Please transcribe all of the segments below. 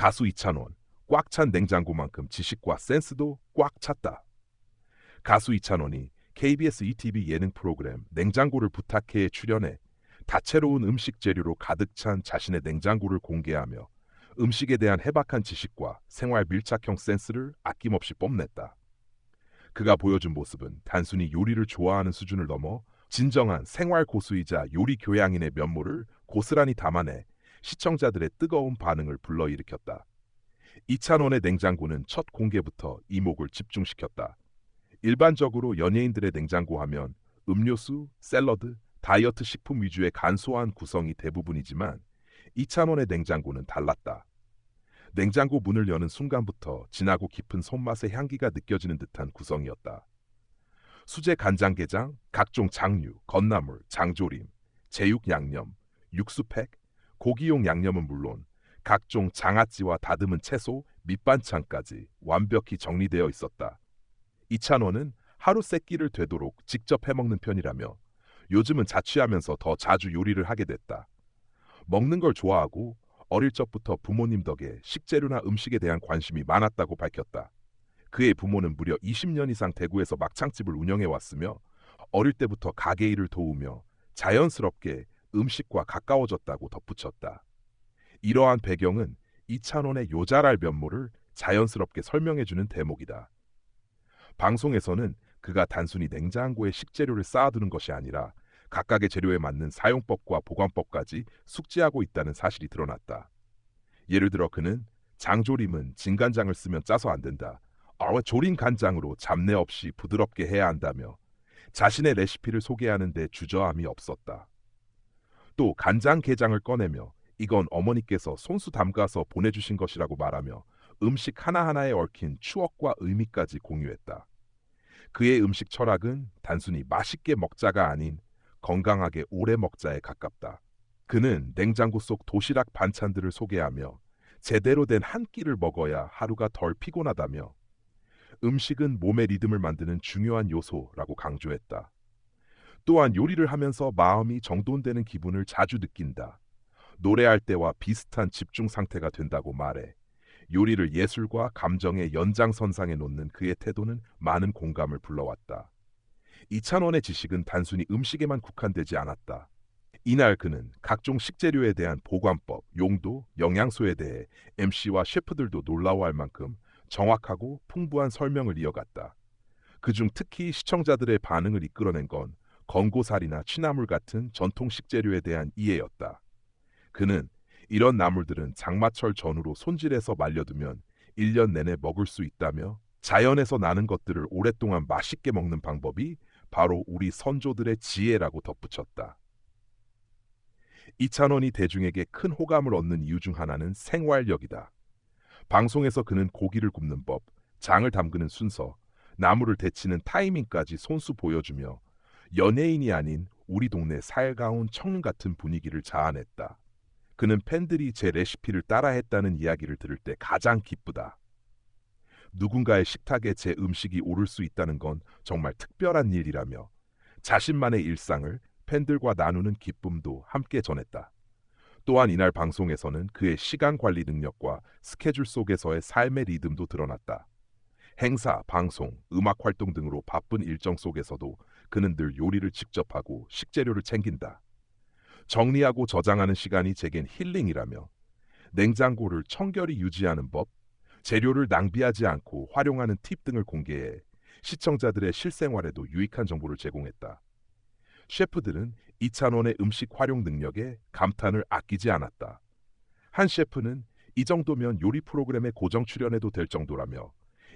가수 이찬원, 꽉 찬 냉장고만큼 지식과 센스도 꽉 찼다. 가수 이찬원이 KBS ETV 예능 프로그램 냉장고를 부탁해에 출연해 다채로운 음식 재료로 가득 찬 자신의 냉장고를 공개하며 음식에 대한 해박한 지식과 생활 밀착형 센스를 아낌없이 뽐냈다. 그가 보여준 모습은 단순히 요리를 좋아하는 수준을 넘어 진정한 생활 고수이자 요리 교양인의 면모를 고스란히 담아내 시청자들의 뜨거운 반응을 불러일으켰다. 이찬원의 냉장고는 첫 공개부터 이목을 집중시켰다. 일반적으로 연예인들의 냉장고 하면 음료수, 샐러드, 다이어트 식품 위주의 간소한 구성이 대부분이지만 이찬원의 냉장고는 달랐다. 냉장고 문을 여는 순간부터 진하고 깊은 손맛의 향기가 느껴지는 듯한 구성이었다. 수제 간장게장, 각종 장류, 건나물, 장조림, 제육 양념, 육수팩, 고기용 양념은 물론 각종 장아찌와 다듬은 채소, 밑반찬까지 완벽히 정리되어 있었다. 이찬원은 하루 세 끼를 되도록 직접 해먹는 편이라며 요즘은 자취하면서 더 자주 요리를 하게 됐다. 먹는 걸 좋아하고 어릴 적부터 부모님 덕에 식재료나 음식에 대한 관심이 많았다고 밝혔다. 그의 부모는 무려 20년 이상 대구에서 막창집을 운영해 왔으며 어릴 때부터 가게 일을 도우며 자연스럽게 음식과 가까워졌다고 덧붙였다. 이러한 배경은 이찬원의 요잘할 면모를 자연스럽게 설명해주는 대목이다. 방송에서는 그가 단순히 냉장고에 식재료를 쌓아두는 것이 아니라 각각의 재료에 맞는 사용법과 보관법까지 숙지하고 있다는 사실이 드러났다. 예를 들어 그는 장조림은 진간장을 쓰면 짜서 안 된다. 조린 간장으로 잡내 없이 부드럽게 해야 한다며 자신의 레시피를 소개하는 데 주저함이 없었다. 또 간장게장을 꺼내며 이건 어머니께서 손수 담가서 보내주신 것이라고 말하며 음식 하나하나에 얽힌 추억과 의미까지 공유했다. 그의 음식 철학은 단순히 맛있게 먹자가 아닌 건강하게 오래 먹자에 가깝다. 그는 냉장고 속 도시락 반찬들을 소개하며 제대로 된 한 끼를 먹어야 하루가 덜 피곤하다며 음식은 몸의 리듬을 만드는 중요한 요소라고 강조했다. 또한 요리를 하면서 마음이 정돈되는 기분을 자주 느낀다. 노래할 때와 비슷한 집중 상태가 된다고 말해 요리를 예술과 감정의 연장선상에 놓는 그의 태도는 많은 공감을 불러왔다. 이찬원의 지식은 단순히 음식에만 국한되지 않았다. 이날 그는 각종 식재료에 대한 보관법, 용도, 영양소에 대해 MC와 셰프들도 놀라워할 만큼 정확하고 풍부한 설명을 이어갔다. 그중 특히 시청자들의 반응을 이끌어낸 건 건고사리나 취나물 같은 전통 식재료에 대한 이해였다. 그는 이런 나물들은 장마철 전후로 손질해서 말려두면 1년 내내 먹을 수 있다며 자연에서 나는 것들을 오랫동안 맛있게 먹는 방법이 바로 우리 선조들의 지혜라고 덧붙였다. 이찬원이 대중에게 큰 호감을 얻는 이유 중 하나는 생활력이다. 방송에서 그는 고기를 굽는 법, 장을 담그는 순서, 나물을 데치는 타이밍까지 손수 보여주며 연예인이 아닌 우리 동네 살가운 청년 같은 분위기를 자아냈다. 그는 팬들이 제 레시피를 따라했다는 이야기를 들을 때 가장 기쁘다. 누군가의 식탁에 제 음식이 오를 수 있다는 건 정말 특별한 일이라며 자신만의 일상을 팬들과 나누는 기쁨도 함께 전했다. 또한 이날 방송에서는 그의 시간 관리 능력과 스케줄 속에서의 삶의 리듬도 드러났다. 행사, 방송, 음악 활동 등으로 바쁜 일정 속에서도 그는 늘 요리를 직접 하고 식재료를 챙긴다. 정리하고 저장하는 시간이 제겐 힐링이라며 냉장고를 청결히 유지하는 법, 재료를 낭비하지 않고 활용하는 팁 등을 공개해 시청자들의 실생활에도 유익한 정보를 제공했다. 셰프들은 이찬원의 음식 활용 능력에 감탄을 아끼지 않았다. 한 셰프는 이 정도면 요리 프로그램에 고정 출연해도 될 정도라며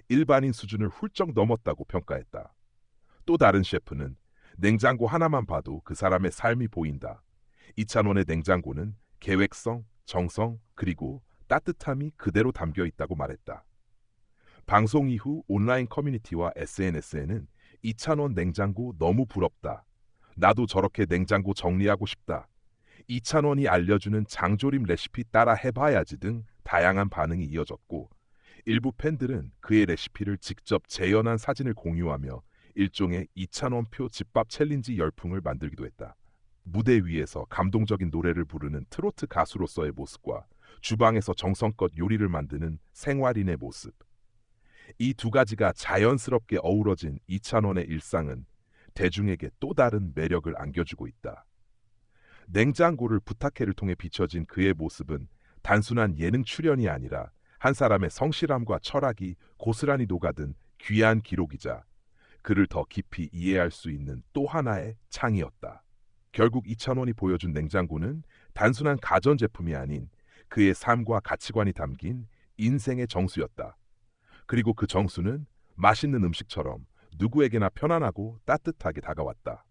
일반인 수준을 훌쩍 넘었다고 평가했다. 또 다른 셰프는 냉장고 하나만 봐도 그 사람의 삶이 보인다. 이찬원의 냉장고는 계획성, 정성, 그리고 따뜻함이 그대로 담겨 있다고 말했다. 방송 이후 온라인 커뮤니티와 SNS에는 이찬원 냉장고 너무 부럽다. 나도 저렇게 냉장고 정리하고 싶다. 이찬원이 알려주는 장조림 레시피 따라 해봐야지 등 다양한 반응이 이어졌고 일부 팬들은 그의 레시피를 직접 재현한 사진을 공유하며 일종의 이찬원표 집밥 챌린지 열풍을 만들기도 했다. 무대 위에서 감동적인 노래를 부르는 트로트 가수로서의 모습과 주방에서 정성껏 요리를 만드는 생활인의 모습. 이 두 가지가 자연스럽게 어우러진 이찬원의 일상은 대중에게 또 다른 매력을 안겨주고 있다. 냉장고를 부탁해를 통해 비춰진 그의 모습은 단순한 예능 출연이 아니라 한 사람의 성실함과 철학이 고스란히 녹아든 귀한 기록이자 그를 더 깊이 이해할 수 있는 또 하나의 창이었다. 결국 이찬원이 보여준 냉장고는 단순한 가전제품이 아닌 그의 삶과 가치관이 담긴 인생의 정수였다. 그리고 그 정수는 맛있는 음식처럼 누구에게나 편안하고 따뜻하게 다가왔다.